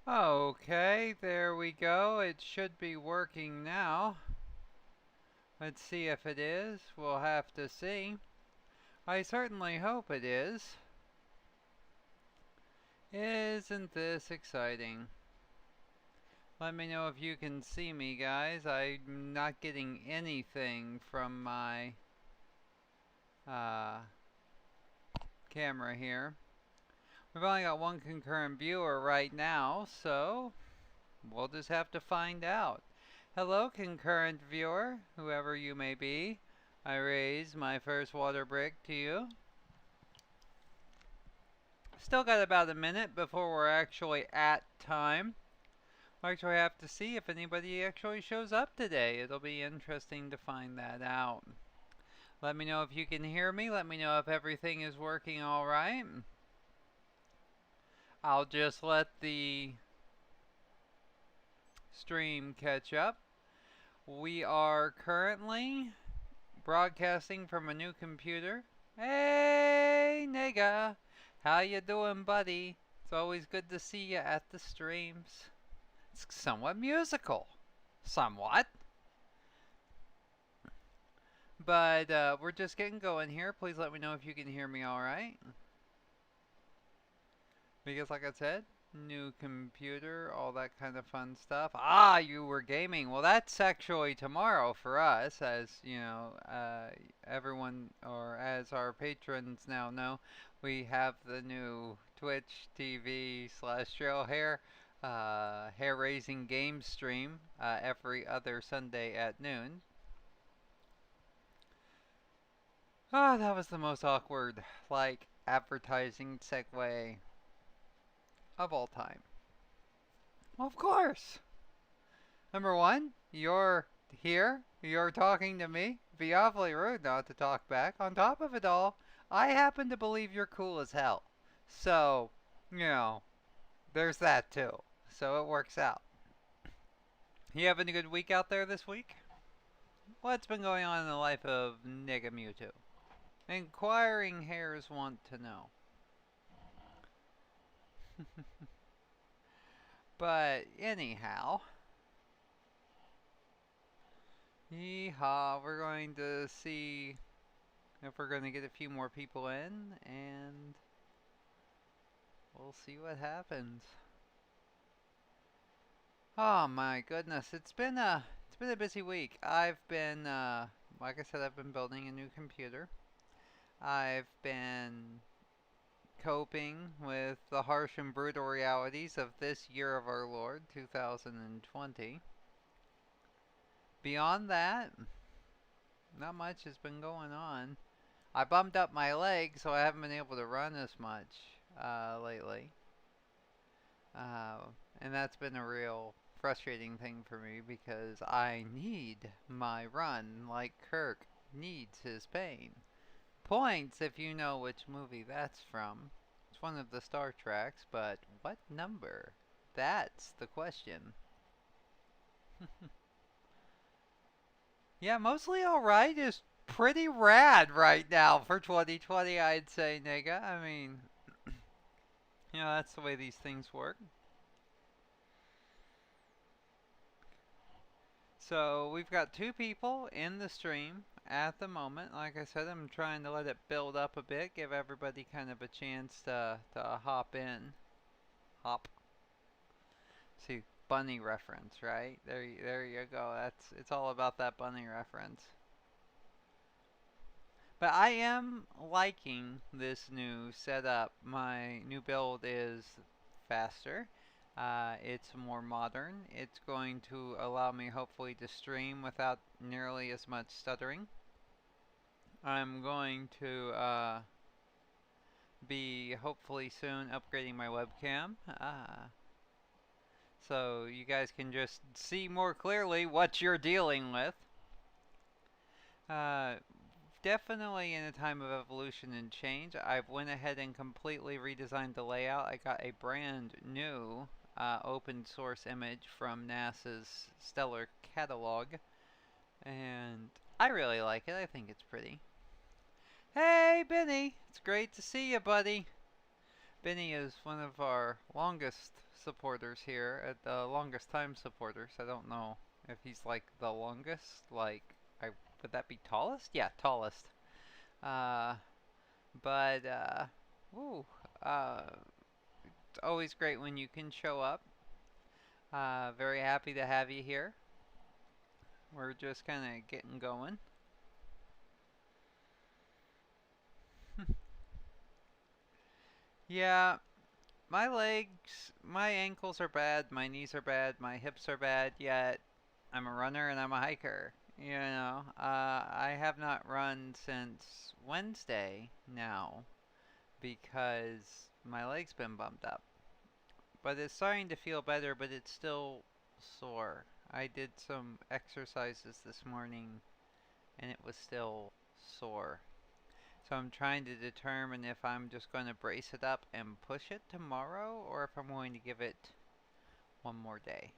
Okay, there we go. It should be working now. Let's see if it is. We'll have to see. I certainly hope it is. Isn't this exciting? Let me know if you can see me, guys. I'm not getting anything from my uh, camera here. We've only got one concurrent viewer right now, so we'll just have to find out. Hello, concurrent viewer, whoever you may be. I raise my first water brick to you. Still got about a minute before we're actually at time. We'll actually have to see if anybody actually shows up today. It'll be interesting to find that out. Let me know if you can hear me. Let me know if everything is working all right. I'll just let the stream catch up. We are currently broadcasting from a new computer. Hey, nigga. How you doing, buddy? It's always good to see you at the streams. It's somewhat musical. Somewhat. But we're just getting going here. Please let me know if you can hear me all right. Because like I said, new computer, all that kind of fun stuff. Ah, you were gaming. Well, that's actually tomorrow for us, as you know, everyone, or as our patrons now know, we have the new Twitch TV slash Trail hair raising game stream every other Sunday at noon. Oh, that was the most awkward, like, advertising segue of all time. Of course. Number one, you're here. You're talking to me. Be awfully rude not to talk back. On top of it all, I happen to believe you're cool as hell. So, you know, there's that too. So it works out. You having a good week out there this week? What's been going on in the life of Nigga Mewtwo? Inquiring hairs want to know. But anyhow, yeehaw, we're going to see if we're going to get a few more people in, and we'll see what happens. Oh my goodness, it's been a busy week. I've been like I said, I've been building a new computer. I've been coping with the harsh and brutal realities of this year of our Lord, 2020. Beyond that, not much has been going on. I bummed up my leg, so I haven't been able to run as much lately. And that's been a real frustrating thing for me because I need my run like Kirk needs his pain. Points if you know which movie that's from. It's one of the Star Treks, but what number? That's the question. Yeah, mostly alright is pretty rad right now for 2020, I'd say, nigga. I mean, you know, that's the way these things work. So we've got two people in the stream at the moment. Like I said, I'm trying to let it build up a bit, give everybody kind of a chance to hop in. Hop. See, bunny reference, right? There you go. It's all about that bunny reference. But I am liking this new setup. My new build is faster. It's more modern. It's going to allow me hopefully to stream without nearly as much stuttering. I'm going to be hopefully soon upgrading my webcam. So you guys can just see more clearly what you're dealing with. Definitely in a time of evolution and change. I've went ahead and completely redesigned the layout. I got a brand new open source image from NASA's Stellar Catalog, and I really like it. I think it's pretty. Hey, Benny! It's great to see you, buddy. Benny is one of our longest supporters here, the longest time supporters. I don't know if he's like the longest. Like, I would that be tallest? Yeah, tallest. Uh, but ooh, uh, it's always great when you can show up. Very happy to have you here. We're just kind of getting going. Yeah, my legs, my ankles are bad, my knees are bad, my hips are bad, yet I'm a runner and I'm a hiker. I have not run since Wednesday now because my leg's been bumped up. But it's starting to feel better, but it's still sore. I did some exercises this morning and it was still sore. So I'm trying to determine if I'm just going to brace it up and push it tomorrow or if I'm going to give it one more day.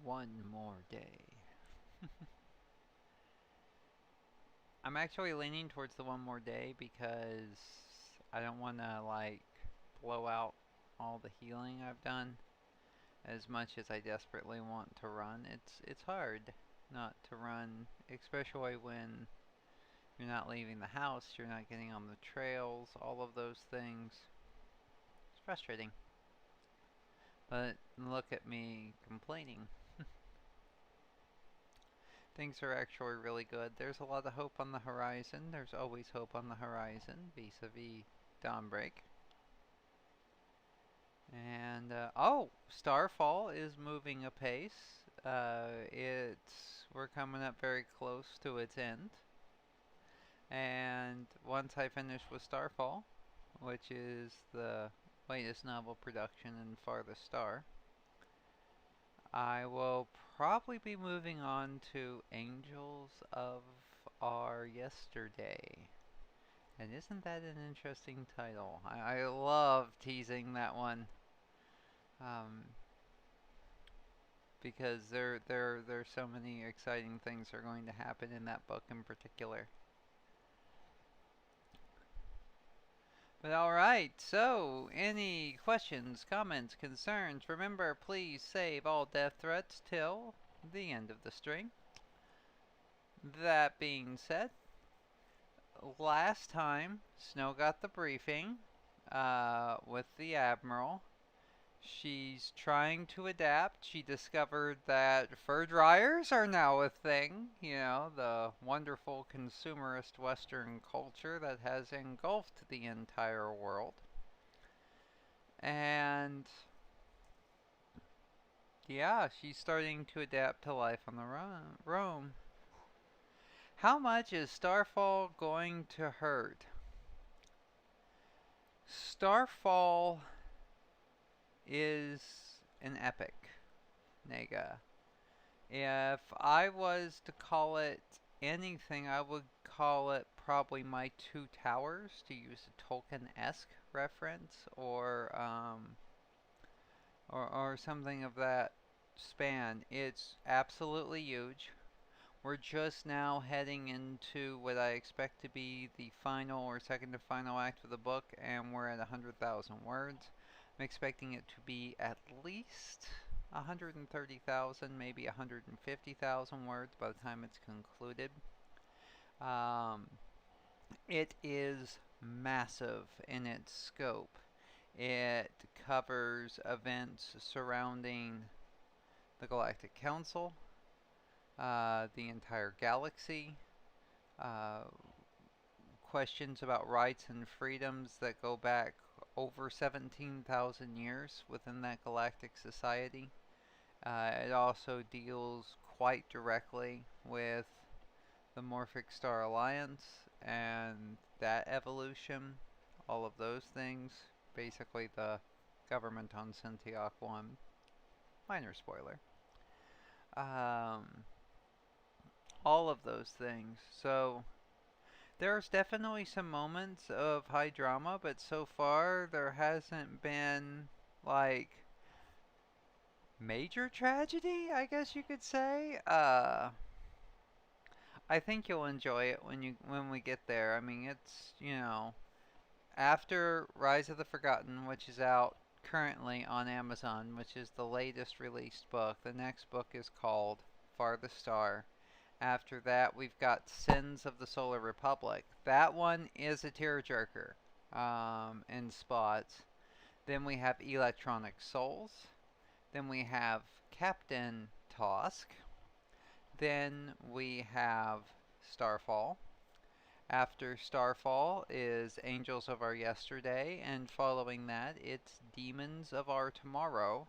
One more day. I'm actually leaning towards the one more day because I don't want to like blow out all the healing I've done as much as I desperately want to run. It's hard not to run, especially when you're not leaving the house, you're not getting on the trails, all of those things. It's frustrating. But look at me complaining. Things are actually really good. There's a lot of hope on the horizon. There's always hope on the horizon vis-a-vis Dawnbreak. And oh, Starfall is moving apace. It's we're coming up very close to its end. And once I finish with Starfall, which is the latest novel production in Farthest Star, I will probably be moving on to Angels of Our Yesterday. And isn't that an interesting title? I love teasing that one. Um, because there's so many exciting things are going to happen in that book in particular. But alright, so any questions, comments, concerns? Remember, please save all death threats till the end of the string. That being said, last time Snow got the briefing with the Admiral. She's trying to adapt. She discovered that fur dryers are now a thing, the wonderful consumerist Western culture that has engulfed the entire world. And yeah, she's starting to adapt to life on the roam. How much is Starfall going to hurt? Starfall is an epic, Nega. If I was to call it anything, I would call it probably My Two Towers, to use a Tolkien-esque reference, or something of that span. It's absolutely huge. We're just now heading into what I expect to be the final or second to final act of the book, and we're at 100,000 words. I'm expecting it to be at least 130,000, maybe 150,000 words by the time it's concluded. Um, it is massive in its scope. It covers events surrounding the Galactic Council, the entire galaxy, uh, questions about rights and freedoms that go back over 17,000 years within that galactic society. It also deals quite directly with the Morphic Star Alliance and that evolution, all of those things. Basically, the government on Syntiok 1. Minor spoiler. Um, all of those things. So, there's definitely some moments of high drama, but so far there hasn't been, like, major tragedy, I guess you could say. I think you'll enjoy it when we get there. I mean, it's after Rise of the Forgotten, which is out currently on Amazon, which is the latest released book, the next book is called Farthest Star. After that, we've got Sins of the Solar Republic. That one is a tearjerker in spots. Then we have Electronic Souls. Then we have Captain Tosk. Then we have Starfall. After Starfall is Angels of Our Yesterday, and following that, it's Demons of Our Tomorrow.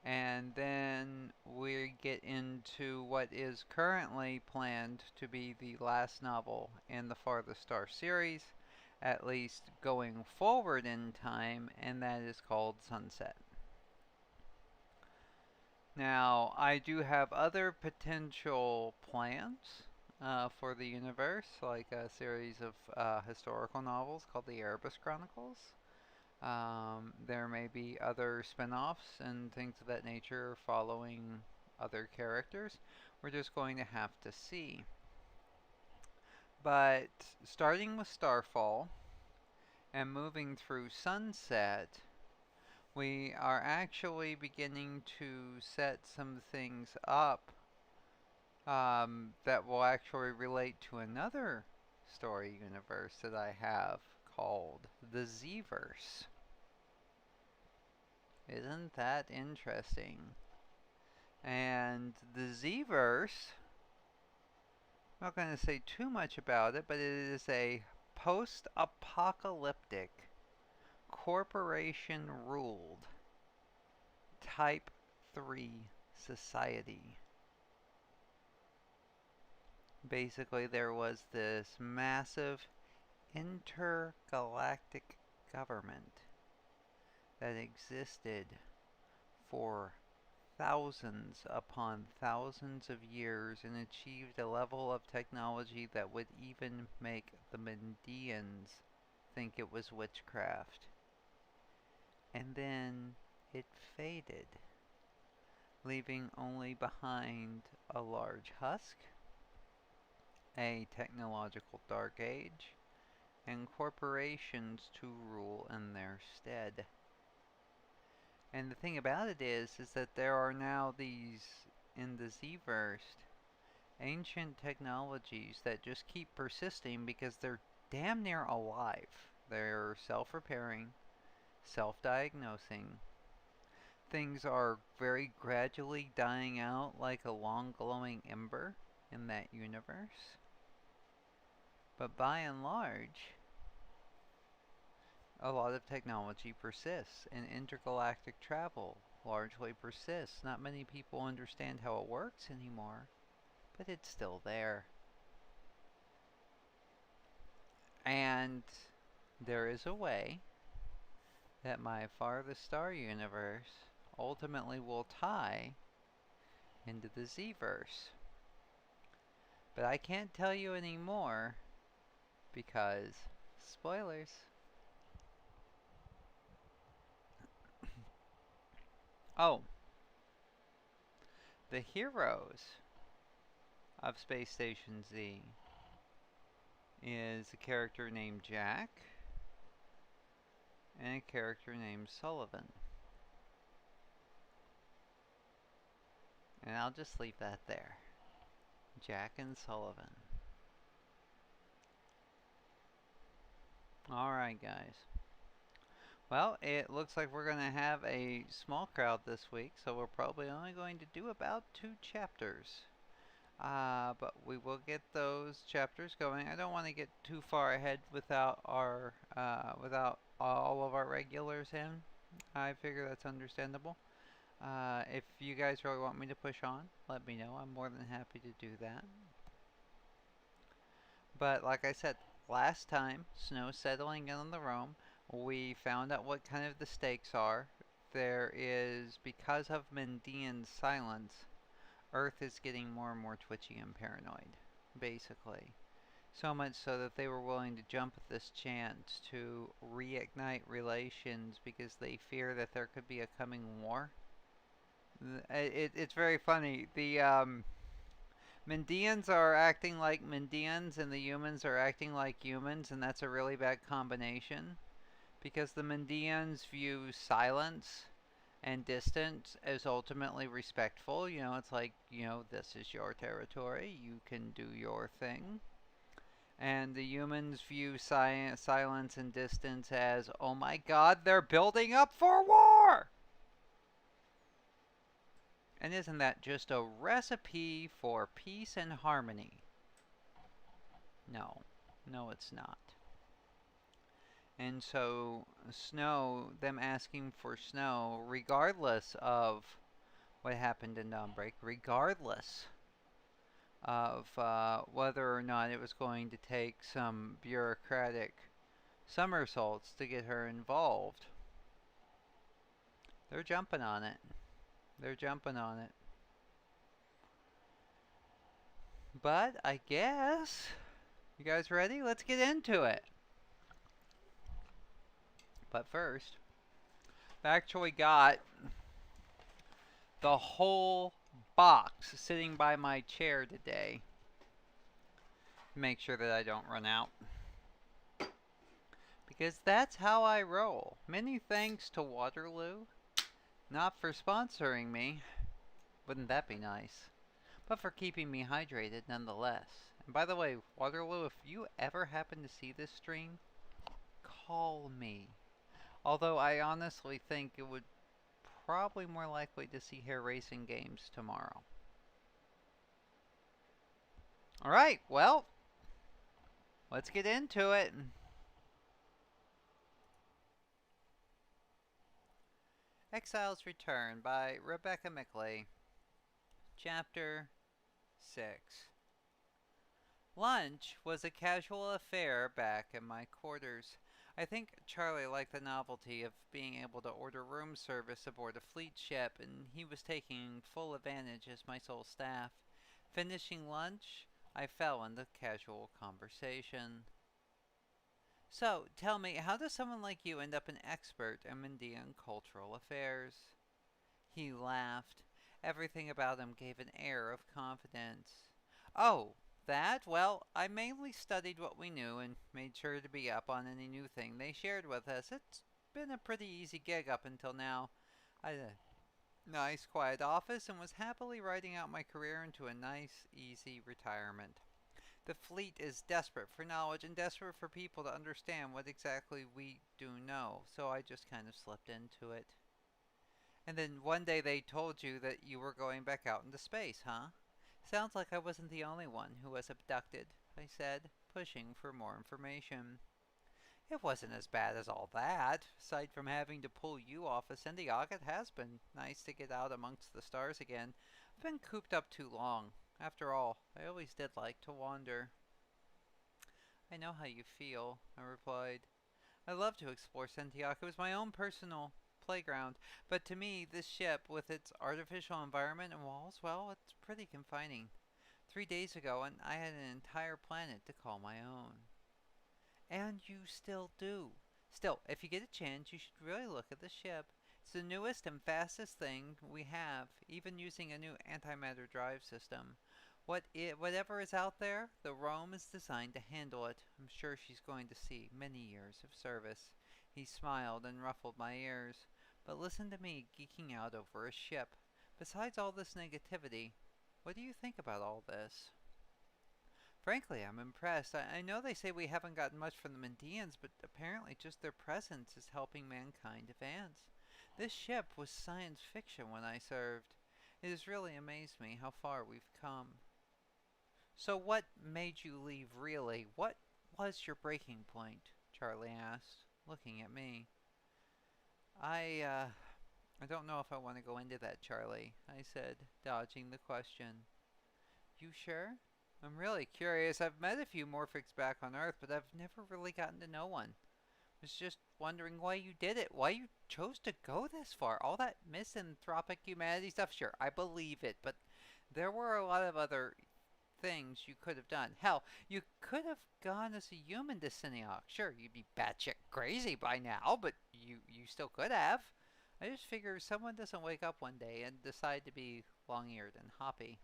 And then we get into what is currently planned to be the last novel in the Farthest Star series, at least going forward in time, and that is called Sunset. Now, I do have other potential plans for the universe, like a series of historical novels called the Erebus Chronicles. There may be other spin offs and things of that nature following other characters. We're just going to have to see. But starting with Starfall and moving through Sunset, we are actually beginning to set some things up that will actually relate to another story universe that I have called the Z-verse. Isn't that interesting? And the Z-verse, I'm not going to say too much about it, but it is a post-apocalyptic, corporation-ruled Type 3 society. Basically, there was this massive intergalactic government that existed for thousands upon thousands of years and achieved a level of technology that would even make the Mendians think it was witchcraft. And then it faded, leaving only behind a large husk, a technological dark age, and corporations to rule in their stead. And the thing about it is that there are now these, in the Z-verse, ancient technologies that just keep persisting because they're damn near alive. They're self-repairing, self-diagnosing. Things are very gradually dying out like a long glowing ember in that universe. But by and large, a lot of technology persists, and intergalactic travel largely persists. Not many people understand how it works anymore, but it's still there. And there is a way that my Farthest Star universe ultimately will tie into the Z-verse. But I can't tell you any more because spoilers. Oh, the heroes of Space Station Z is a character named Jack and a character named Sullivan. And I'll just leave that there. Jack and Sullivan. Alright, guys. Well, it looks like we're going to have a small crowd this week, so we're probably only going to do about 2 chapters. But we will get those chapters going. I don't want to get too far ahead without without all of our regulars in. I figure that's understandable. If you guys really want me to push on, let me know. I'm more than happy to do that. But like I said, last time, snow settling in on the Rome, we found out what kind of the stakes are. There is, because of Mendian's silence, Earth is getting more and more twitchy and paranoid, basically. So much so that they were willing to jump at this chance to reignite relations because they fear that there could be a coming war. It's very funny. Mendians are acting like Mendians and the humans are acting like humans, and that's a really bad combination because the Mendians view silence and distance as ultimately respectful. It's like, this is your territory, you can do your thing. And the humans view silence and distance as, oh my god, they're building up for war! And isn't that just a recipe for peace and harmony? No. No, it's not. And so, snow, them asking for snow, regardless of what happened in Dawnbreak, regardless of whether or not it was going to take some bureaucratic somersaults to get her involved, they're jumping on it. They're jumping on it. But I guess, you guys ready? Let's get into it. But first, I actually got the whole box sitting by my chair today. Make sure that I don't run out. Because that's how I roll. Many thanks to Waterloo, not for sponsoring me, wouldn't that be nice, but for keeping me hydrated nonetheless. And by the way, Waterloo, if you ever happen to see this stream, call me. Although I honestly think it would probably more likely to see hair racing games tomorrow. Alright, well, let's get into it. Exile's Return by Rebecca Mickley. Chapter 6. Lunch was a casual affair back in my quarters. I think Charlie liked the novelty of being able to order room service aboard a fleet ship, and he was taking full advantage as my sole staff. Finishing lunch, I fell into casual conversation. So, tell me, how does someone like you end up an expert in Indian cultural affairs? He laughed. Everything about him gave an air of confidence. Oh, that? Well, I mainly studied what we knew and made sure to be up on any new thing they shared with us. It's been a pretty easy gig up until now. I had a nice quiet office and was happily writing out my career into a nice, easy retirement. The fleet is desperate for knowledge and desperate for people to understand what exactly we do know, so I just kind of slipped into it. And then one day they told you that you were going back out into space, huh? Sounds like I wasn't the only one who was abducted, I said, pushing for more information. It wasn't as bad as all that. Aside from having to pull you off of Syndiog, it has been nice to get out amongst the stars again. I've been cooped up too long. After all, I always did like to wander. I know how you feel, I replied. I love to explore Syndiog. It was my own personal playground, but to me, this ship, with its artificial environment and walls, well, it's pretty confining. 3 days ago, and I had an entire planet to call my own. And you still do. Still, if you get a chance, you should really look at the ship. It's the newest and fastest thing we have, even using a new antimatter drive system. Whatever is out there, the Rome is designed to handle it. I'm sure she's going to see many years of service. He smiled and ruffled my ears. But listen to me geeking out over a ship. Besides all this negativity, what do you think about all this? Frankly, I'm impressed. I know they say we haven't gotten much from the Mendians, but apparently just their presence is helping mankind advance. This ship was science fiction when I served. It has really amazed me how far we've come. So what made you leave, really? What was your breaking point? Charlie asked, looking at me. I don't know if I want to go into that, Charlie, I said, dodging the question. You sure? I'm really curious. I've met a few Morphics back on Earth, but I've never really gotten to know one. Was just wondering why you did it, why you chose to go this far. All that misanthropic humanity stuff, sure, I believe it, but there were a lot of other things you could have done. Hell, you could have gone as a human to Cineoc. Sure, you'd be batshit crazy by now, but you still could have. I just figure someone doesn't wake up one day and decide to be long-eared and hoppy.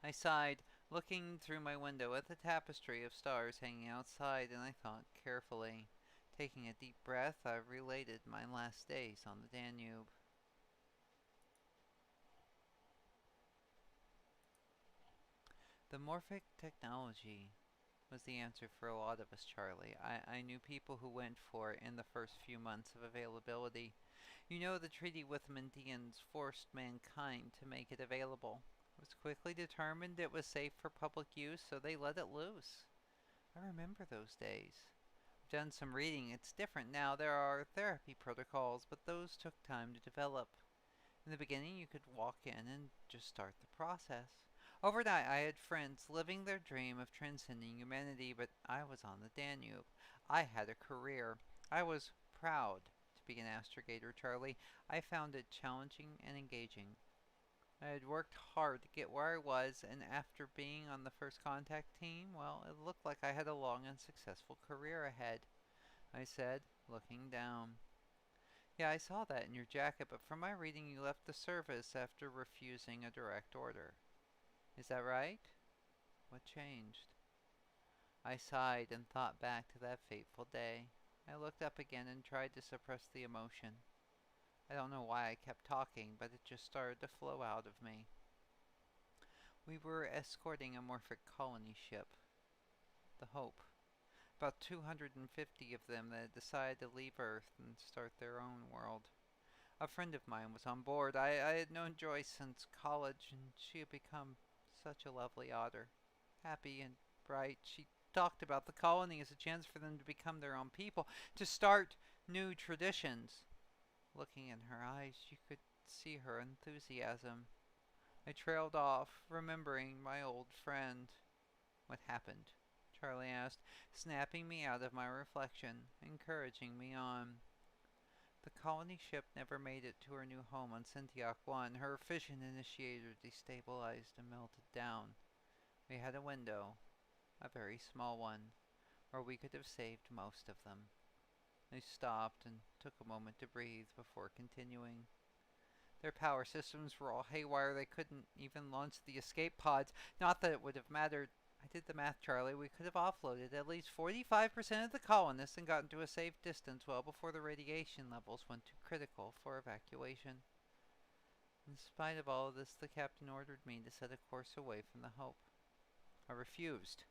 I sighed, looking through my window at the tapestry of stars hanging outside, and I thought carefully. Taking a deep breath, I related my last days on the Danube. The morphic technology was the answer for a lot of us, Charlie. I knew people who went for it in the first few months of availability. You know, the treaty with Mendians forced mankind to make it available. It was quickly determined it was safe for public use, so they let it loose. I remember those days. I've done some reading. It's different now. There are therapy protocols, but those took time to develop. In the beginning, you could walk in and just start the process. Overnight, I had friends living their dream of transcending humanity, but I was on the Danube. I had a career. I was proud to be an astrogator, Charlie. I found it challenging and engaging. I had worked hard to get where I was, and after being on the first contact team, well, it looked like I had a long and successful career ahead, I said, looking down. Yeah, I saw that in your jacket, but from my reading, you left the service after refusing a direct order. Is that right? What changed? I sighed and thought back to that fateful day. I looked up again and tried to suppress the emotion. I don't know why I kept talking, but it just started to flow out of me. We were escorting a Morphic colony ship, the Hope. About 250 of them that had decided to leave Earth and start their own world. A friend of mine was on board. I had known Joyce since college, and she had become such a lovely otter. Happy and bright, she talked about the colony as a chance for them to become their own people, to start new traditions. Looking in her eyes, you could see her enthusiasm. I trailed off, remembering my old friend. What happened? Charlie asked, snapping me out of my reflection, encouraging me on. The colony ship never made it to her new home on Syntiok 1. Her fission initiator destabilized and melted down. We had a window, a very small one, where we could have saved most of them. I stopped and took a moment to breathe before continuing. Their power systems were all haywire. They couldn't even launch the escape pods. Not that it would have mattered. I did the math, Charlie. We could have offloaded at least 45% of the colonists and gotten to a safe distance well before the radiation levels went too critical for evacuation. In spite of all of this, the captain ordered me to set a course away from the Hope. I refused,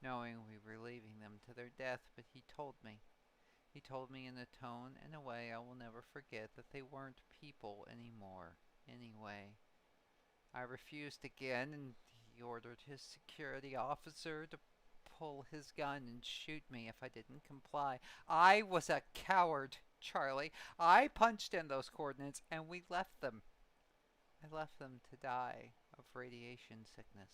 knowing we were leaving them to their death, but he told me. He told me in a tone and a way I will never forget that they weren't people anymore. Anyway, I refused again, and he ordered his security officer to pull his gun and shoot me if I didn't comply. I was a coward, Charlie. I punched in those coordinates, and we left them. I left them to die of radiation sickness.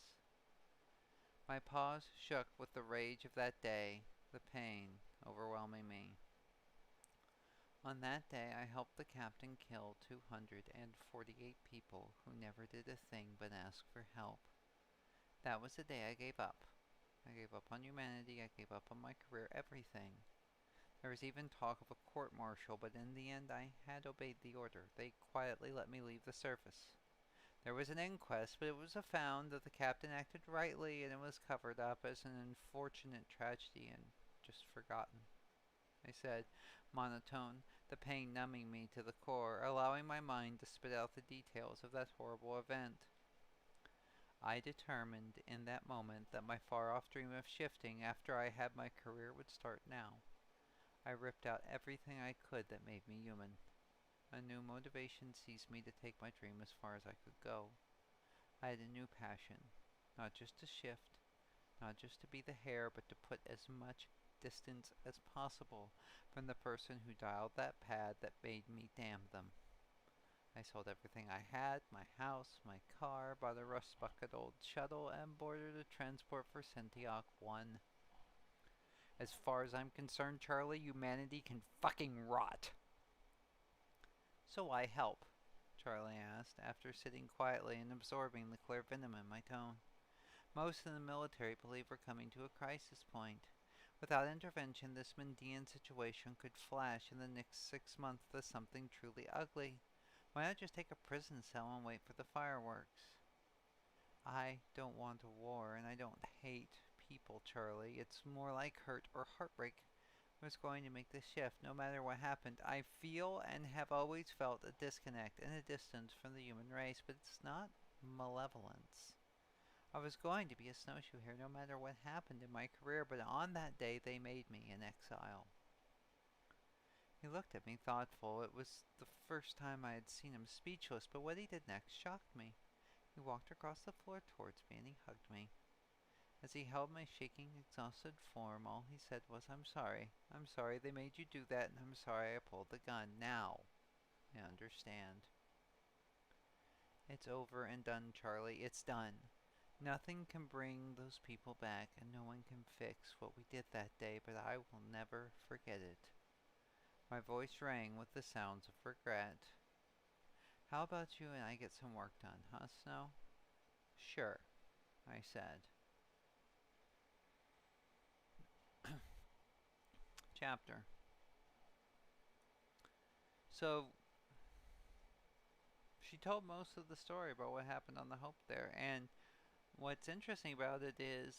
My paws shook with the rage of that day, the pain overwhelming me. On that day, I helped the captain kill 248 people who never did a thing but ask for help. That was the day I gave up. I gave up on humanity, I gave up on my career, everything. There was even talk of a court-martial, but in the end I had obeyed the order. They quietly let me leave the surface. There was an inquest, but it was found that the captain acted rightly, and it was covered up as an unfortunate tragedy and just forgotten. I said, monotone, the pain numbing me to the core, allowing my mind to spit out the details of that horrible event. I determined in that moment that my far-off dream of shifting after I had my career would start now. I ripped out everything I could that made me human. A new motivation seized me to take my dream as far as I could go. I had a new passion, not just to shift, not just to be the hair, but to put as much distance as possible from the person who dialed that pad that made me damn them. I sold everything I had, my house, my car, bought a rust-bucket old shuttle, and boarded a transport for Syntiok 1. As far as I'm concerned, Charlie, humanity can fucking rot. So why help? Charlie asked, after sitting quietly and absorbing the clear venom in my tone. Most in the military believe we're coming to a crisis point. Without intervention, this Mendian situation could flash in the next 6 months as something truly ugly. Why not just take a prison cell and wait for the fireworks? I don't want a war, and I don't hate people, Charlie. It's more like hurt or heartbreak. I was going to make the shift no matter what happened. I feel and have always felt a disconnect and a distance from the human race, but it's not malevolence. I was going to be a snowshoe hare no matter what happened in my career, but on that day they made me an exile. He looked at me thoughtful. It was the first time I had seen him speechless, but what he did next shocked me. He walked across the floor towards me and he hugged me. As he held my shaking, exhausted form, all he said was, I'm sorry. I'm sorry they made you do that, and I'm sorry I pulled the gun. Now, I understand. It's over and done, Charlie. It's done. Nothing can bring those people back, and no one can fix what we did that day, but I will never forget it. My voice rang with the sounds of regret. How about you and I get some work done, huh, Snow? Sure, I said. Chapter. So, she told most of the story about what happened on the Hope there, and what's interesting about it is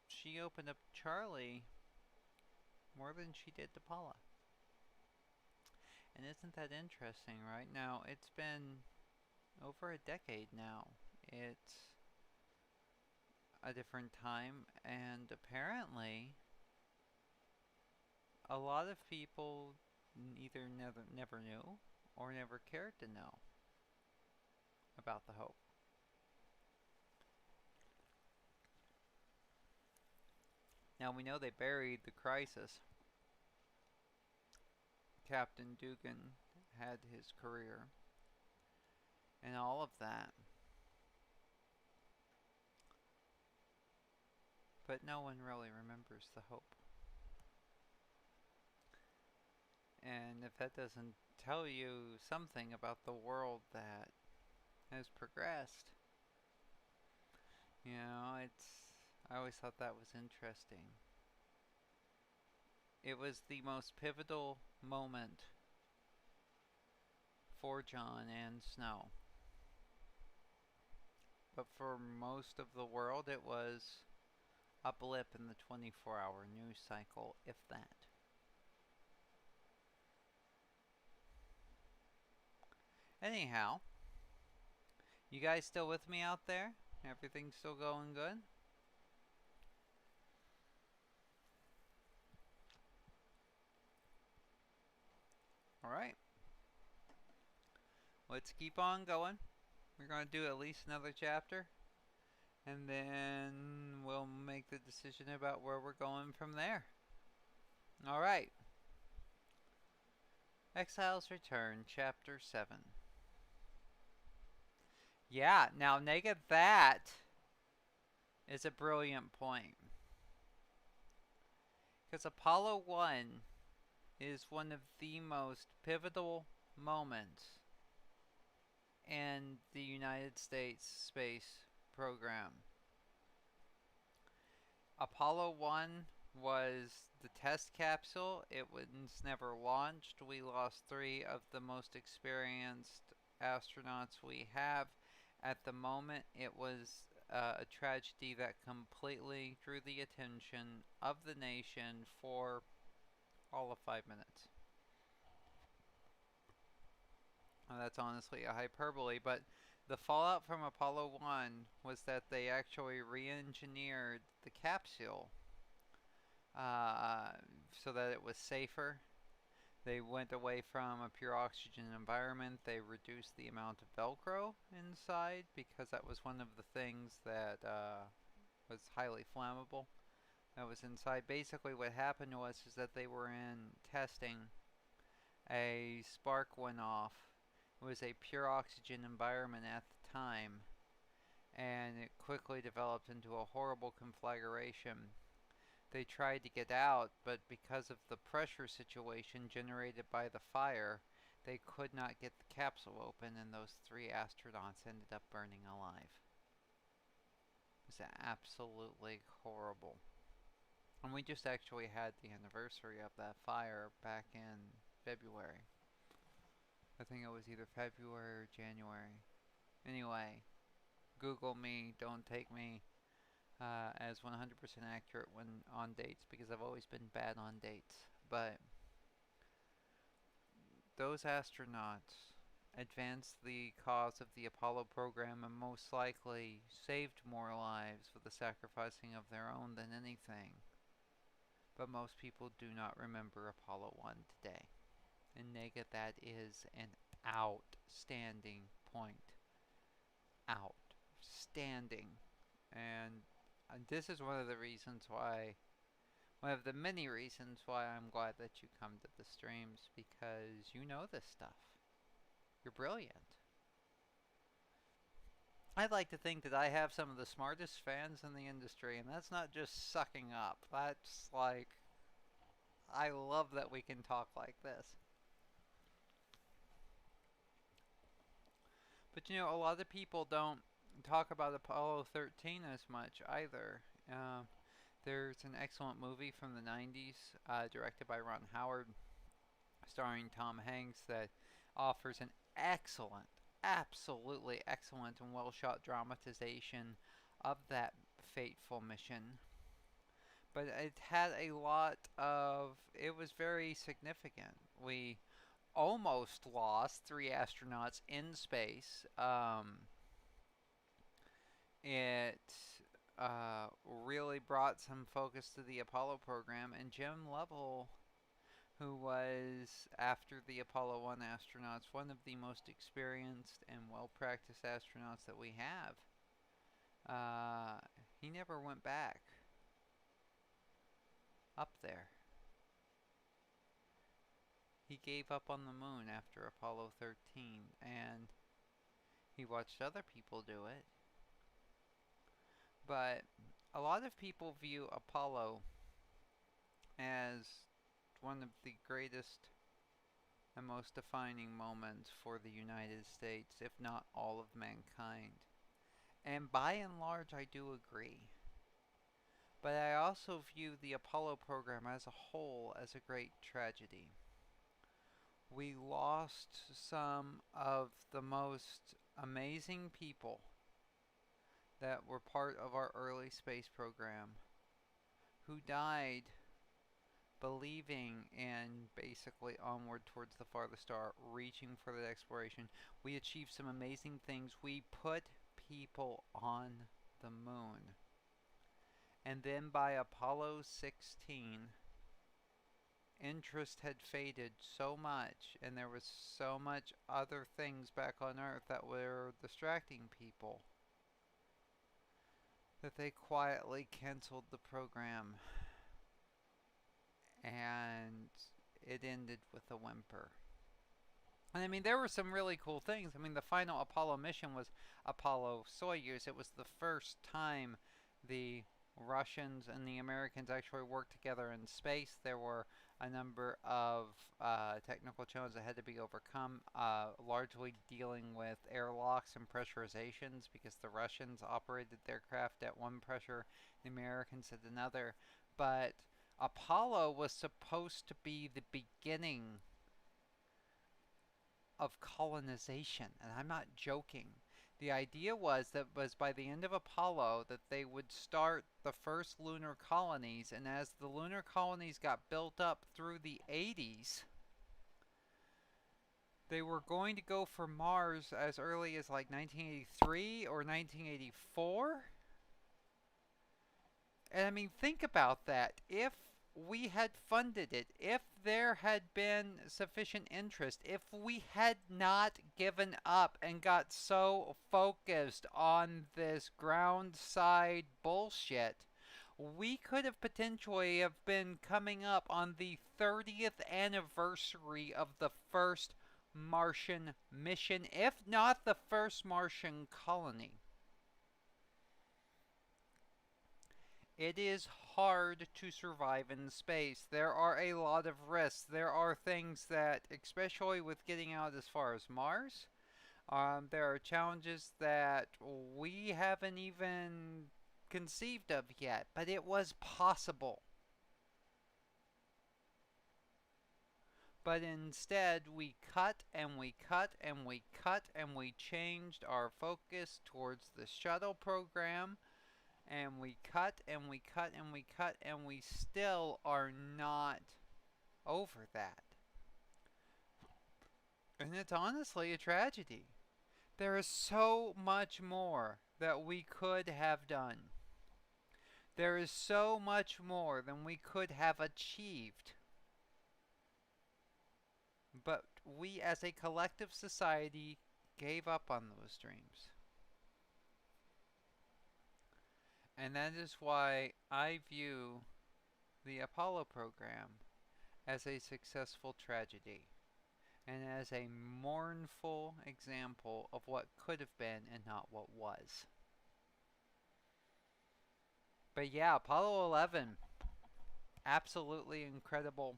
she opened up Charlie more than she did to Paula. And isn't that interesting, right? Now, it's been over a decade now. It's a different time, and apparently, a lot of people either never knew or never cared to know about the Hope. Now, we know they buried the Crisis. Captain Dugan had his career and all of that. But no one really remembers the Hope. And if that doesn't tell you something about the world that has progressed, it's. I always thought that was interesting. It was the most pivotal moment for John and Snow. But for most of the world, it was a blip in the 24-hour news cycle, if that. Anyhow, you guys still with me out there? Everything still going good? Alright. Let's keep on going. We're going to do at least another chapter. And then we'll make the decision about where we're going from there. Alright. Exile's Return, Chapter 7. Yeah, now Nega, that is a brilliant point. Because Apollo 1 is one of the most pivotal moments in the United States space program. Apollo 1 was the test capsule. It was never launched. We lost 3 of the most experienced astronauts we have. At the moment, it was a tragedy that completely drew the attention of the nation for all of 5 minutes. Well, that's honestly a hyperbole, but the fallout from Apollo 1 was that they actually re-engineered the capsule so that it was safer. They went away from a pure oxygen environment. They reduced the amount of Velcro inside because that was one of the things that was highly flammable that was inside. Basically what happened was is that they were in testing. A spark went off. It was a pure oxygen environment at the time, and it quickly developed into a horrible conflagration. They tried to get out, but because of the pressure situation generated by the fire, they could not get the capsule open, and those 3 astronauts ended up burning alive. It was absolutely horrible. And we just actually had the anniversary of that fire back in February. I think it was either February or January. Anyway, Google me, don't take me as 100% accurate when on dates because I've always been bad on dates. But those astronauts advanced the cause of the Apollo program and most likely saved more lives with the sacrificing of their own than anything. But most people do not remember Apollo 1 today. And nega, that is an outstanding point. Outstanding. And this is one of the reasons why, one of the many reasons why I'm glad that you come to the streams because you know this stuff. You're brilliant. I'd like to think that I have some of the smartest fans in the industry, and that's not just sucking up. That's like, I love that we can talk like this. But a lot of people don't talk about Apollo 13 as much either. There's an excellent movie from the 90s, directed by Ron Howard, starring Tom Hanks, that offers an excellent, absolutely excellent and well shot dramatization of that fateful mission. But it had a lot of. It was very significant. We almost lost three astronauts in space. It really brought some focus to the Apollo program, and Jim Lovell, who was, after the Apollo 1 astronauts, one of the most experienced and well practiced astronauts that we have, uh, he never went back up there. He gave up on the moon after Apollo 13, and he watched other people do it. But a lot of people view Apollo as one of the greatest and most defining moments for the United States, if not all of mankind. And by and large, I do agree. But I also view the Apollo program as a whole as a great tragedy. We lost some of the most amazing people that were part of our early space program who died believing in basically onward towards the farthest star, reaching for that exploration. We achieved some amazing things. We put people on the moon. And then by Apollo 16, interest had faded so much, and there was so much other things back on Earth that were distracting people, that they quietly canceled the program. And it ended with a whimper. And I mean, there were some really cool things. I mean, the final Apollo mission was Apollo Soyuz. It was the first time the Russians and the Americans actually worked together in space. There were a number of technical challenges that had to be overcome, largely dealing with airlocks and pressurizations because the Russians operated their craft at one pressure, the Americans at another. But Apollo was supposed to be the beginning of colonization, and I'm not joking. The idea was by the end of Apollo that they would start the first lunar colonies, and as the lunar colonies got built up through the 80s, they were going to go for Mars as early as like 1983 or 1984. And I mean, think about that. If we had funded it, if there had been sufficient interest, if we had not given up and got so focused on this ground side bullshit, we could have potentially have been coming up on the 30th anniversary of the first Martian mission, if not the first Martian colony. It is hard to survive in space. There are a lot of risks. There are things that, especially with getting out as far as Mars, there are challenges that we haven't even conceived of yet, but it was possible. But instead, we cut and we cut and we cut and we changed our focus towards the shuttle program. And we cut and we cut and we cut and we still are not over that. And it's honestly a tragedy. There is so much more that we could have done. There is so much more than we could have achieved. But we as a collective society gave up on those dreams. And that is why I view the Apollo program as a successful tragedy and as a mournful example of what could have been and not what was. But yeah, Apollo 11, absolutely incredible,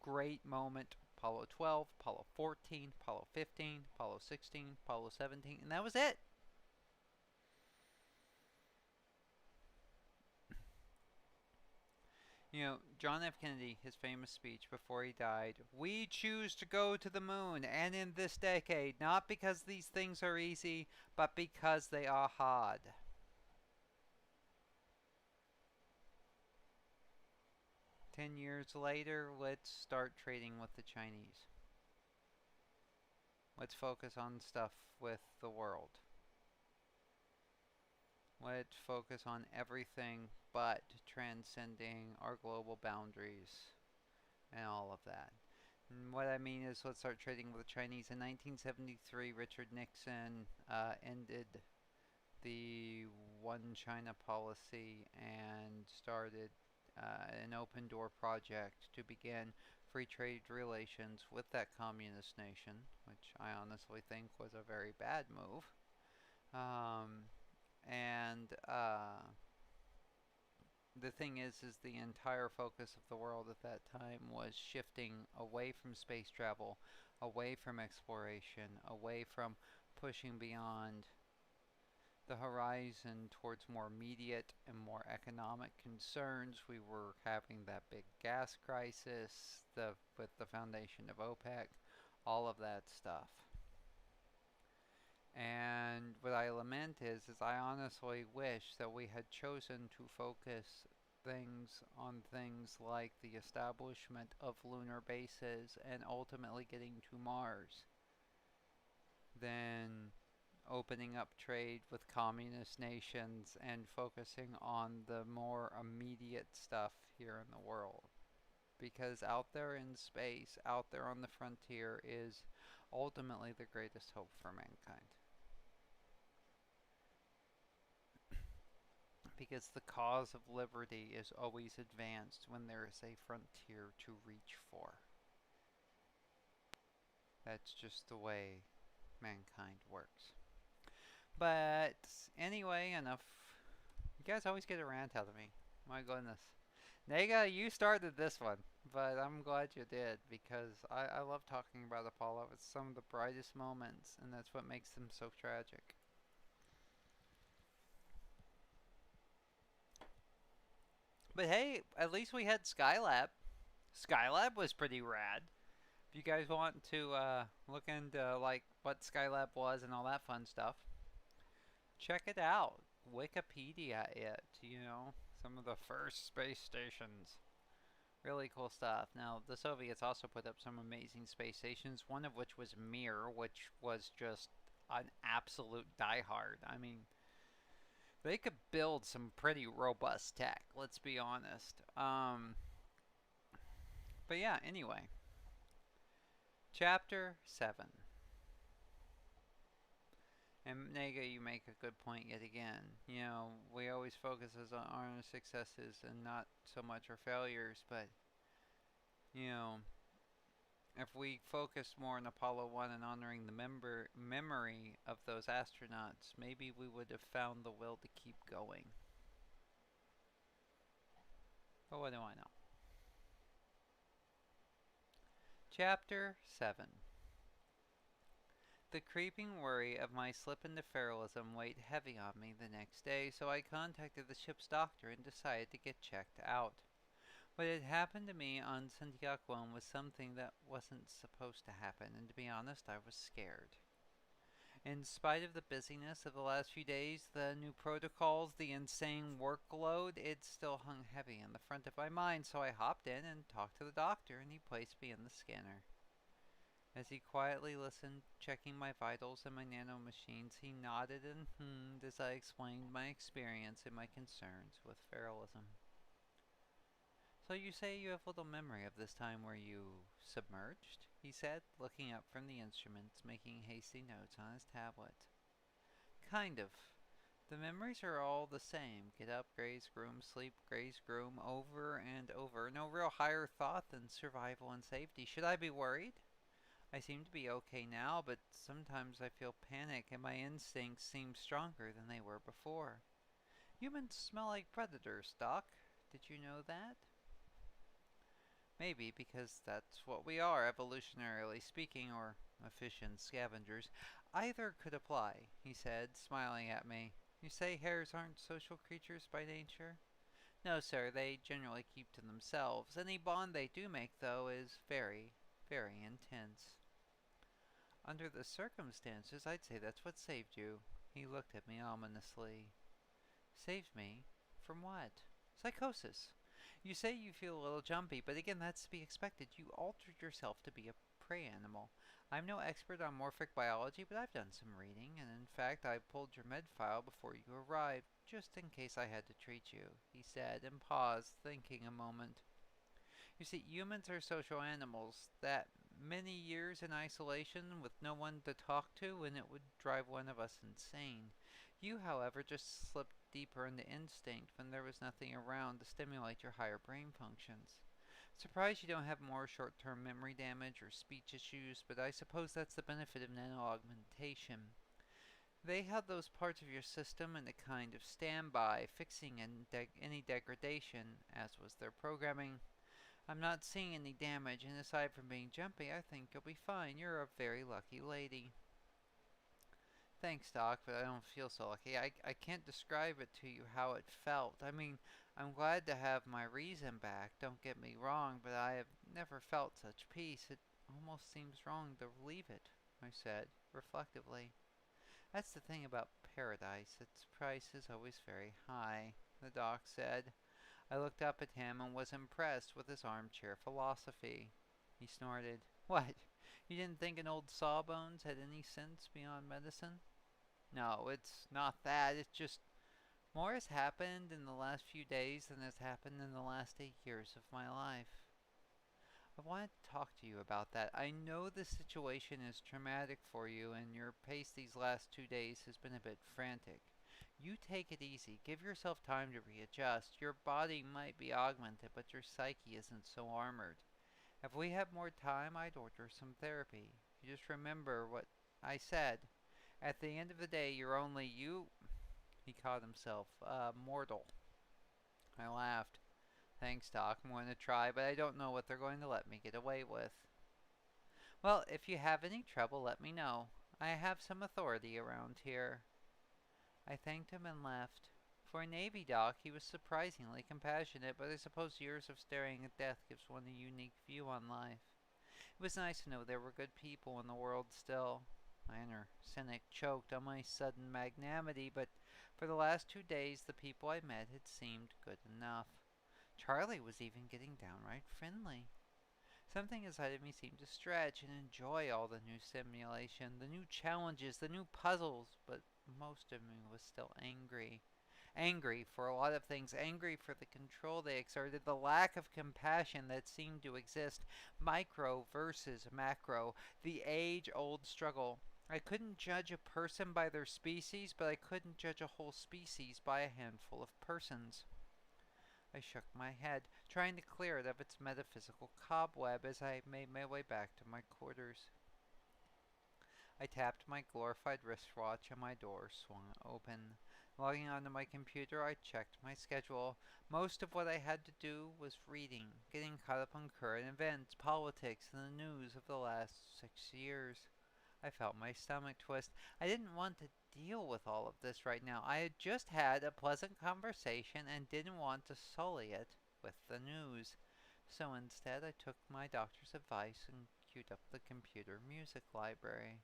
great moment. Apollo 12, Apollo 14, Apollo 15, Apollo 16, Apollo 17, and that was it. You know, John F. Kennedy, his famous speech before he died, we choose to go to the moon, and in this decade, not because these things are easy, but because they are hard. $10 later, let's start trading with the Chinese. Let's focus on stuff with the world. Let's focus on everything but transcending our global boundaries and all of that. And what I mean is, let's start trading with the Chinese. In 1973, Richard Nixon ended the One China policy and started an open door project to begin free trade relations with that communist nation, which I honestly think was a very bad move. Um, and the thing is the entire focus of the world at that time was shifting away from space travel, away from exploration, away from pushing beyond the horizon towards more immediate and more economic concerns. We were having that big gas crisis with the foundation of OPEC, all of that stuff. And what I lament is I honestly wish that we had chosen to focus things on things like the establishment of lunar bases and ultimately getting to Mars than opening up trade with communist nations and focusing on the more immediate stuff here in the world. Because out there in space, out there on the frontier, is ultimately the greatest hope for mankind. Because the cause of liberty is always advanced when there is a frontier to reach for. That's just the way mankind works. But anyway, enough. You guys always get a rant out of me. My goodness. Nega, you started this one, but I'm glad you did because I love talking about Apollo. It's some of the brightest moments, and that's what makes them so tragic. But hey, at least we had Skylab. Skylab was pretty rad. If you guys want to look into like what Skylab was and all that fun stuff, check it out. Wikipedia it, some of the first space stations. Really cool stuff. Now, the Soviets also put up some amazing space stations, one of which was Mir, which was just an absolute diehard. I mean, they could build some pretty robust tech, let's be honest. But yeah, anyway. Chapter 7. And Nega, you make a good point yet again. We always focus on our successes and not so much our failures, but, if we focused more on Apollo 1 and honoring the memory of those astronauts, maybe we would have found the will to keep going. But what do I know? Chapter 7. The creeping worry of my slip into feralism weighed heavy on me the next day, so I contacted the ship's doctor and decided to get checked out. What had happened to me on Santiago was something that wasn't supposed to happen, and to be honest, I was scared. In spite of the busyness of the last few days, the new protocols, the insane workload, it still hung heavy in the front of my mind, so I hopped in and talked to the doctor, and he placed me in the scanner. As he quietly listened, checking my vitals and my nanomachines, he nodded and hummed as I explained my experience and my concerns with feralism. So you say you have little memory of this time where you submerged? He said, looking up from the instruments, making hasty notes on his tablet. Kind of. The memories are all the same. Get up, graze, groom, sleep, graze, groom, over and over. No real higher thought than survival and safety. Should I be worried? I seem to be okay now, but sometimes I feel panic and my instincts seem stronger than they were before. Humans smell like predators, Doc. Did you know that? Maybe because that's what we are, evolutionarily speaking, or efficient scavengers. Either could apply, he said, smiling at me. You say hares aren't social creatures by nature? No, sir, they generally keep to themselves. Any bond they do make, though, is very, very intense. Under the circumstances, I'd say that's what saved you. He looked at me ominously. Saved me? From what? Psychosis. You say you feel a little jumpy, but again, that's to be expected. You altered yourself to be a prey animal. I'm no expert on morphic biology, but I've done some reading, and in fact, I pulled your med file before you arrived, just in case I had to treat you, he said, and paused, thinking a moment. You see, humans are social animals. That many years in isolation with no one to talk to, and it would drive one of us insane. You, however, just slipped deeper into instinct when there was nothing around to stimulate your higher brain functions. Surprised you don't have more short term memory damage or speech issues, but I suppose that's the benefit of nano-augmentation. They have those parts of your system in a kind of standby, fixing any degradation, as was their programming. I'm not seeing any damage, and aside from being jumpy, I think you'll be fine. You're a very lucky lady. Thanks, Doc, but I don't feel so lucky. I can't describe it to you how it felt. I mean, I'm glad to have my reason back, don't get me wrong, but I have never felt such peace. It almost seems wrong to leave it, I said, reflectively. That's the thing about paradise. Its price is always very high, the doc said. I looked up at him and was impressed with his armchair philosophy. He snorted. What? You didn't think an old sawbones had any sense beyond medicine? No, it's not that. It's just more has happened in the last few days than has happened in the last 8 years of my life. I wanted to talk to you about that. I know the situation is traumatic for you, and your pace these last 2 days has been a bit frantic. You take it easy. Give yourself time to readjust. Your body might be augmented, but your psyche isn't so armored. If we had more time, I'd order some therapy. You just remember what I said. At the end of the day, you're only you. He caught himself, mortal. I laughed. Thanks, Doc. I'm going to try, but I don't know what they're going to let me get away with. Well, if you have any trouble, let me know. I have some authority around here. I thanked him and left. For a Navy doc, he was surprisingly compassionate, but I suppose years of staring at death gives one a unique view on life. It was nice to know there were good people in the world still. My inner cynic choked on my sudden magnanimity, but for the last 2 days the people I met had seemed good enough. Charlie was even getting downright friendly. Something inside of me seemed to stretch and enjoy all the new stimulation, the new challenges, the new puzzles, but most of me was still angry. Angry for a lot of things, angry for the control they exerted, the lack of compassion that seemed to exist, micro versus macro, the age old struggle. I couldn't judge a person by their species, but I couldn't judge a whole species by a handful of persons. I shook my head, trying to clear it of its metaphysical cobweb as I made my way back to my quarters. I tapped my glorified wristwatch and my door swung open. Logging onto my computer, I checked my schedule. Most of what I had to do was reading, getting caught up on current events, politics, and the news of the last 6 years. I felt my stomach twist. I didn't want to deal with all of this right now. I had just had a pleasant conversation and didn't want to sully it. with the news. So instead, I took my doctor's advice and queued up the computer music library.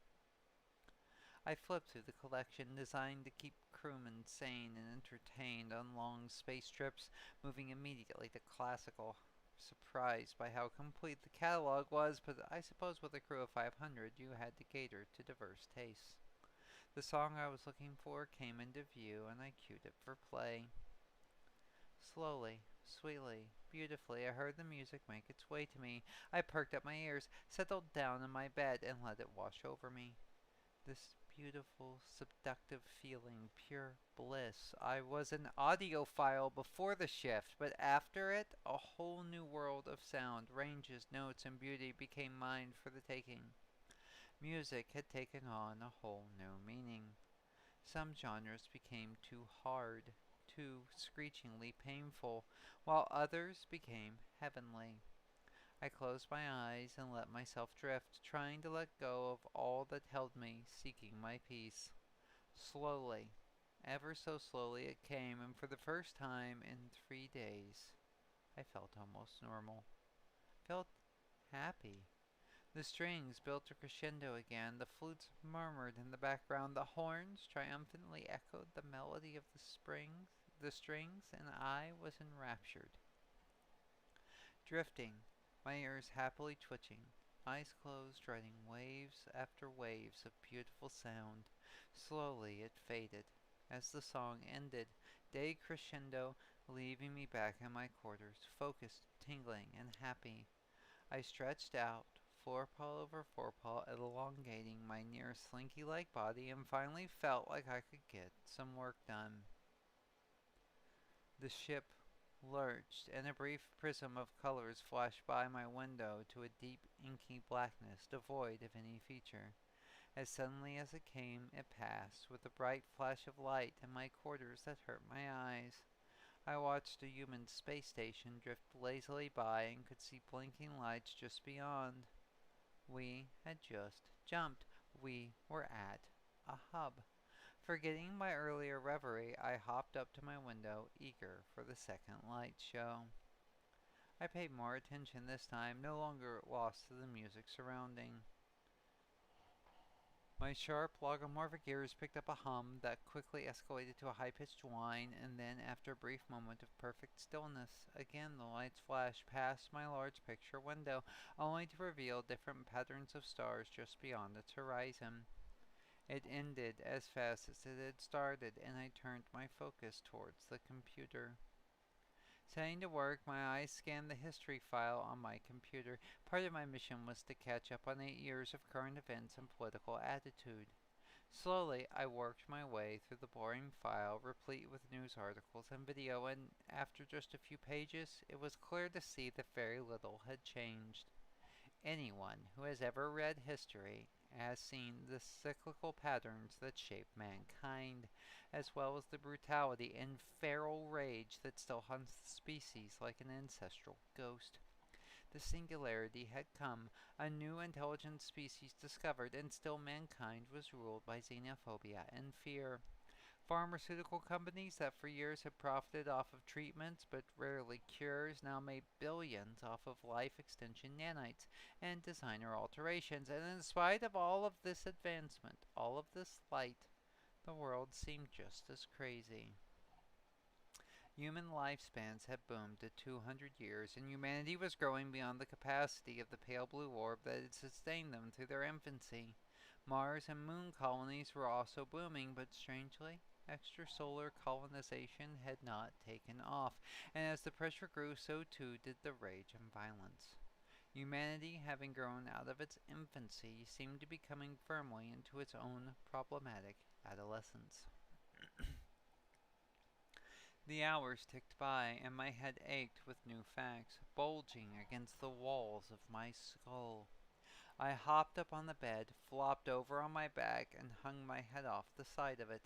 I flipped through the collection designed to keep crewmen sane and entertained on long space trips, moving immediately to classical. Surprised by how complete the catalog was, but I suppose with a crew of 500 you had to cater to diverse tastes. The song I was looking for came into view, and I queued it for play. Slowly, sweetly, beautifully, I heard the music make its way to me. I perked up my ears, settled down in my bed, and let it wash over me. This beautiful, seductive feeling, pure bliss. I was an audiophile before the shift, but after it, a whole new world of sound, ranges, notes, and beauty became mine for the taking. Music had taken on a whole new meaning. Some genres became too hard, too screechingly painful, while others became heavenly. I closed my eyes and let myself drift, trying to let go of all that held me, seeking my peace. Slowly, ever so slowly it came, and for the first time in 3 days, I felt almost normal. Felt happy. The strings built a crescendo again, the flutes murmured in the background, the horns triumphantly echoed the melody of the strings, and I was enraptured. Drifting, my ears happily twitching, eyes closed, riding waves after waves of beautiful sound. Slowly it faded. As the song ended, day crescendo, leaving me back in my quarters, focused, tingling, and happy. I stretched out, forepaw over forepaw, elongating my near slinky-like body, and finally felt like I could get some work done. The ship lurched, and a brief prism of colors flashed by my window to a deep inky blackness devoid of any feature. As suddenly as it came, it passed, with a bright flash of light in my quarters that hurt my eyes. I watched a human space station drift lazily by and could see blinking lights just beyond. We had just jumped. We were at a hub. Forgetting my earlier reverie, I hopped up to my window, eager for the second light show. I paid more attention this time, no longer lost to the music surrounding. My sharp logomorphic ears picked up a hum that quickly escalated to a high-pitched whine, and then, after a brief moment of perfect stillness, again the lights flashed past my large picture window, only to reveal different patterns of stars just beyond its horizon. It ended as fast as it had started, and I turned my focus towards the computer. Setting to work, my eyes scanned the history file on my computer. Part of my mission was to catch up on 8 years of current events and political attitude. Slowly, I worked my way through the boring file, replete with news articles and video, and after just a few pages, it was clear to see that very little had changed. Anyone who has ever read history has seen the cyclical patterns that shape mankind, as well as the brutality and feral rage that still hunts the species like an ancestral ghost. The singularity had come, a new intelligent species discovered, and still mankind was ruled by xenophobia and fear. Pharmaceutical companies that for years had profited off of treatments but rarely cures now made billions off of life extension nanites and designer alterations. And in spite of all of this advancement, all of this light, the world seemed just as crazy. Human lifespans had boomed to 200 years, and humanity was growing beyond the capacity of the pale blue orb that had sustained them through their infancy. Mars and moon colonies were also booming, but strangely, extrasolar colonization had not taken off, and as the pressure grew, so too did the rage and violence. Humanity, having grown out of its infancy, seemed to be coming firmly into its own problematic adolescence. The hours ticked by, and my head ached with new facts, bulging against the walls of my skull. I hopped up on the bed, flopped over on my back, and hung my head off the side of it.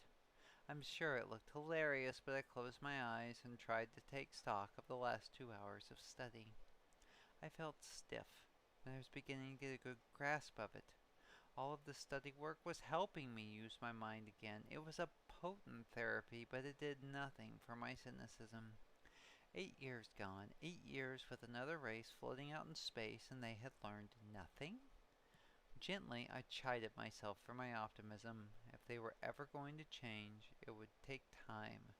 I'm sure it looked hilarious, but I closed my eyes and tried to take stock of the last 2 hours of study. I felt stiff, and I was beginning to get a good grasp of it. All of the study work was helping me use my mind again. It was a potent therapy, but it did nothing for my cynicism. 8 years gone, 8 years with another race floating out in space, and they had learned nothing? Gently, I chided myself for my optimism. If they were ever going to change, it would take time,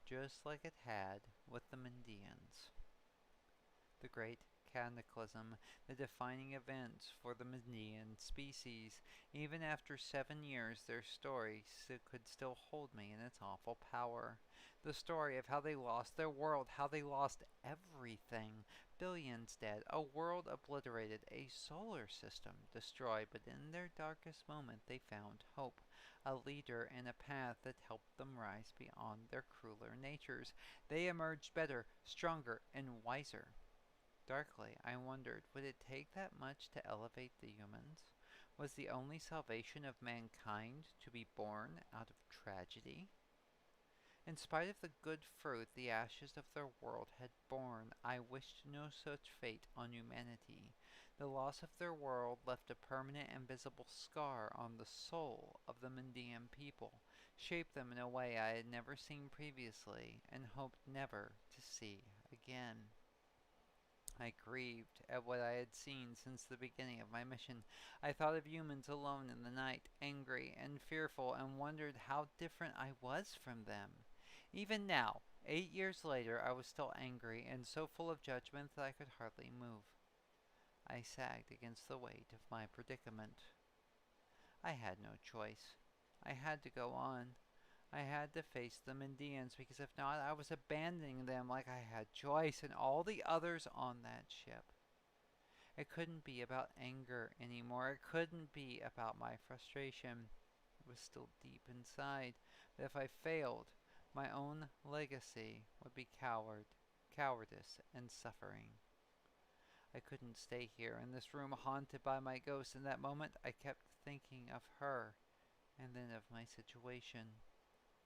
just like it had with the Mendians. The great cataclysm, the defining events for the Median species. Even after 7 years, their story could still hold me in its awful power. The story of how they lost their world, how they lost everything. Billions dead, a world obliterated, a solar system destroyed, but in their darkest moment they found hope, a leader and a path that helped them rise beyond their crueler natures. They emerged better, stronger, and wiser. Darkly, I wondered, would it take that much to elevate the humans? Was the only salvation of mankind to be born out of tragedy? In spite of the good fruit the ashes of their world had borne, I wished no such fate on humanity. The loss of their world left a permanent and visible scar on the soul of the Mendian people, shaped them in a way I had never seen previously, and hoped never to see again. I grieved at what I had seen since the beginning of my mission. I thought of humans alone in the night, angry and fearful, and wondered how different I was from them. Even now, 8 years later, I was still angry and so full of judgment that I could hardly move. I sagged against the weight of my predicament. I had no choice. I had to go on. I had to face the Indians because if not, I was abandoning them like I had Joyce and all the others on that ship. It couldn't be about anger anymore. It couldn't be about my frustration. It was still deep inside. But if I failed, my own legacy would be cowardice, and suffering. I couldn't stay here in this room haunted by my ghost. In that moment, I kept thinking of her and then of my situation.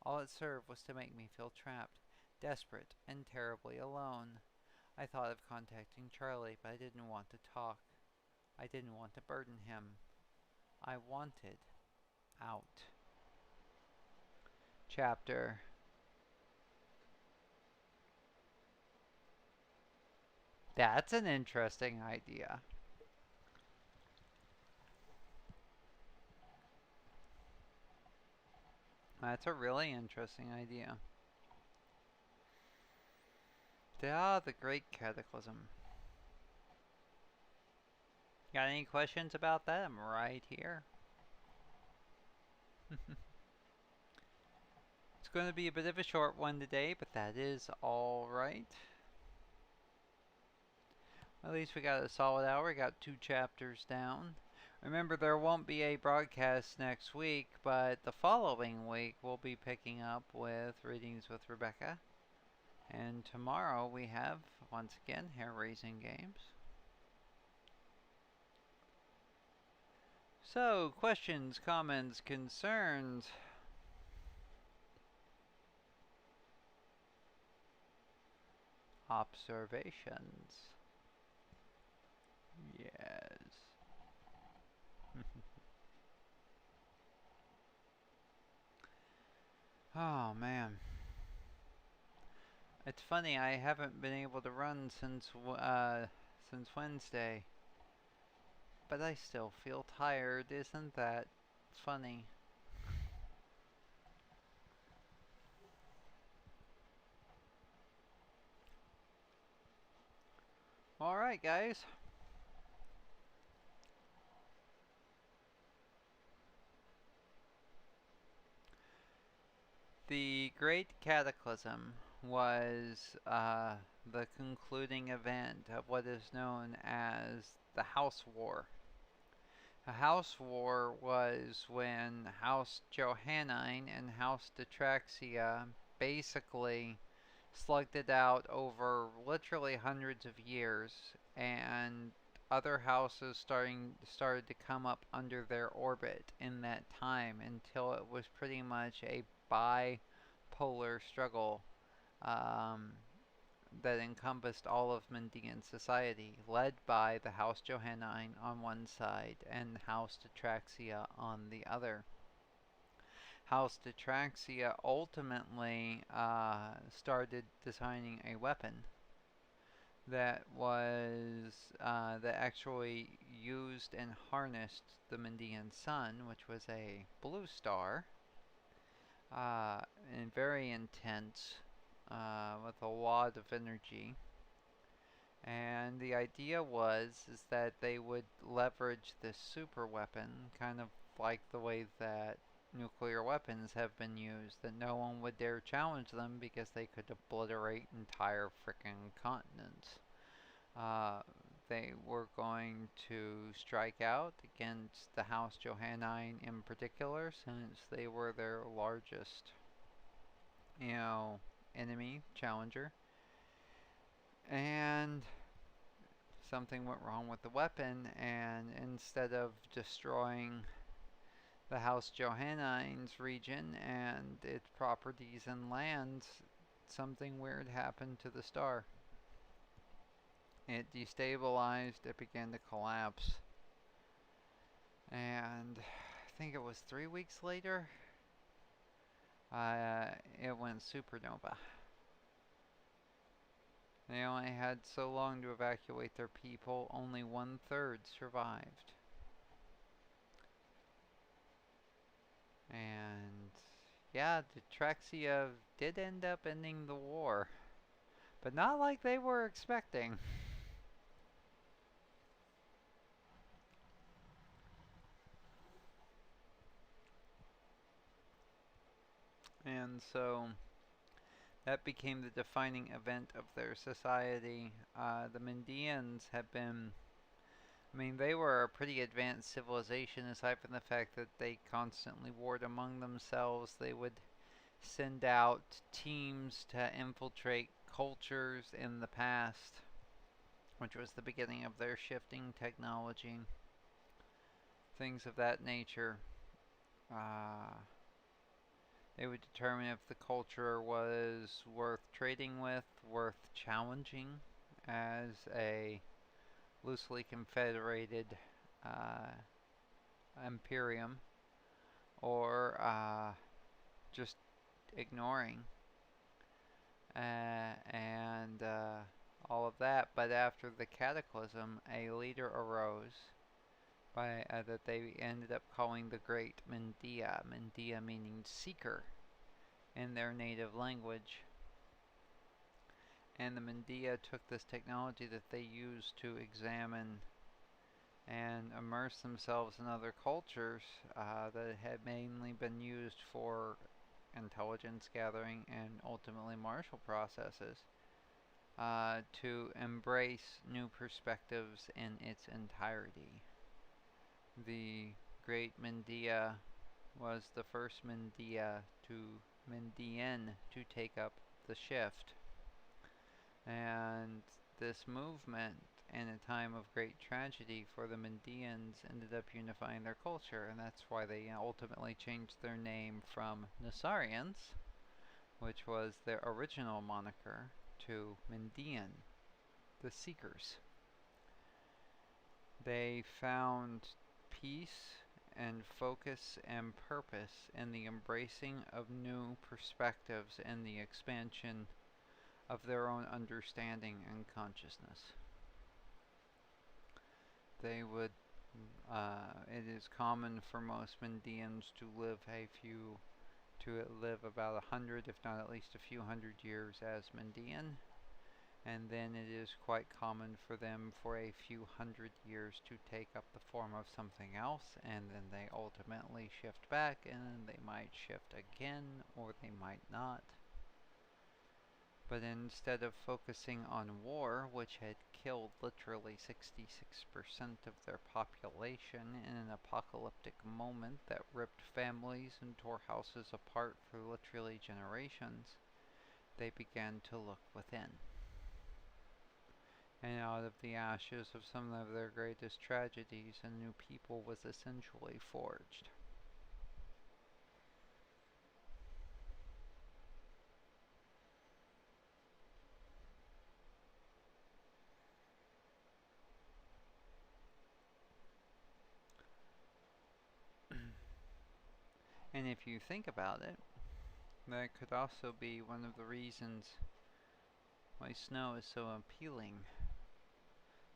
All it served was to make me feel trapped, desperate, and terribly alone. I thought of contacting Charlie, but I didn't want to talk. I didn't want to burden him. I wanted out. Chapter. That's an interesting idea. That's a really interesting idea. The Great Cataclysm. Got any questions about that? I'm right here. It's going to be a bit of a short one today, but that is alright. At least we got a solid hour. We got 2 chapters down. Remember, there won't be a broadcast next week, but the following week we'll be picking up with Readings with Rebecca. And tomorrow we have, once again, Hair Raising Games. So, questions, comments, concerns? Observations? Yes. Oh man. It's funny, I haven't been able to run since Wednesday. But I still feel tired, isn't that funny? Alright, guys. The Great Cataclysm was the concluding event of what is known as the House War. A House War was when House Johannine and House Detraxia basically slugged it out over literally hundreds of years, and other houses started to come up under their orbit in that time until it was pretty much a bipolar struggle um, that encompassed all of Mendian society, led by the House Johannine on one side and House Detraxia on the other. House Detraxia ultimately started designing a weapon that actually used and harnessed the Mendian sun, which was a blue star, uh, and very intense, with a lot of energy. And the idea was is that they would leverage this super weapon, kind of like the way that nuclear weapons have been used, that no one would dare challenge them because they could obliterate entire frickin' continents. Uh, they were going to strike out against the House Johannine in particular, since they were their largest, you know, enemy, challenger. And something went wrong with the weapon, and instead of destroying the House Johannine's region and its properties and lands, something weird happened to the star. It destabilized, it began to collapse, and I think it was 3 weeks later, it went supernova. They only had so long to evacuate their people, only one third survived. And yeah, Detraxia did end up ending the war, but not like they were expecting. And so that became the defining event of their society. The Mendians have been, I mean, they were a pretty advanced civilization aside from the fact that they constantly warred among themselves. They would send out teams to infiltrate cultures in the past, which was the beginning of their shifting technology, things of that nature. Uh, they would determine if the culture was worth trading with, worth challenging as a loosely confederated uh, imperium, or just ignoring, and all of that. But after the cataclysm, a leader arose that they ended up calling the Great Mendia. Mendia meaning seeker in their native language. And the Mendia took this technology that they used to examine and immerse themselves in other cultures that had mainly been used for intelligence gathering and ultimately martial processes, to embrace new perspectives in its entirety. The Great Mendia was the first Mendian to take up the shift. And this movement, in a time of great tragedy for the Mendians, ended up unifying their culture, and that's why they ultimately changed their name from Nasarians, which was their original moniker, to Mendian, the Seekers. They found peace and focus and purpose in the embracing of new perspectives and the expansion of their own understanding and consciousness. They would, it is common for most Mendians to live about 100, if not at least a few hundred years as Mendian, and then it is quite common for them for a few hundred years to take up the form of something else, and then they ultimately shift back, and they might shift again, or they might not. But instead of focusing on war, which had killed literally 66% of their population in an apocalyptic moment that ripped families and tore houses apart for literally generations, they began to look within. And out of the ashes of some of their greatest tragedies, a new people was essentially forged. And if you think about it, that could also be one of the reasons why snow is so appealing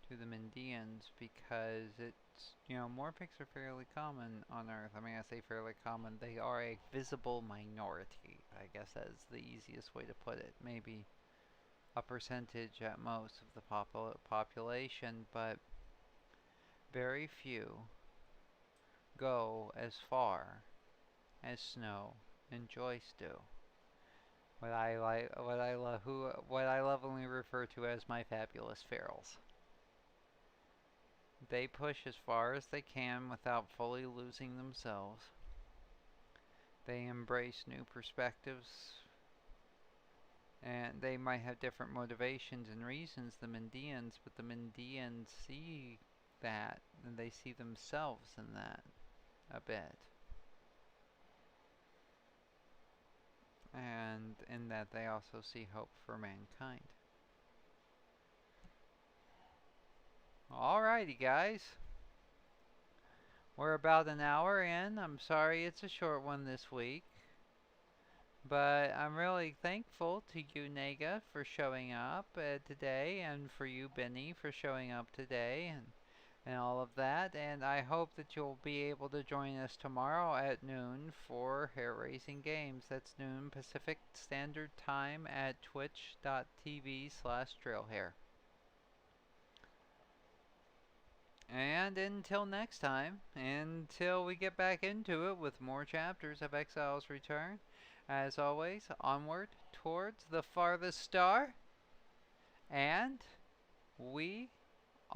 to the Mendians, because it's, Morphics are fairly common on Earth. I mean, I say fairly common, they are a visible minority. I guess that is the easiest way to put it. Maybe a percentage at most of the population, but very few go as far as Snow and Joyce do. What I lovingly refer to as my fabulous ferals. They push as far as they can without fully losing themselves. They embrace new perspectives, and they might have different motivations and reasons than Mendians, but the Mendians see that, and they see themselves in that a bit. And in that they also see hope for mankind. Alrighty, guys. We're about an hour in. I'm sorry it's a short one this week. But I'm really thankful to you, Nega, for showing up today, and for you, Benny, for showing up today, and all of that. And I hope that you'll be able to join us tomorrow at noon for Hair Raising Games. That's noon Pacific Standard Time at twitch.tv/trailhair. And until next time, until we get back into it with more chapters of Exile's Return, as always, onward towards the farthest star, and we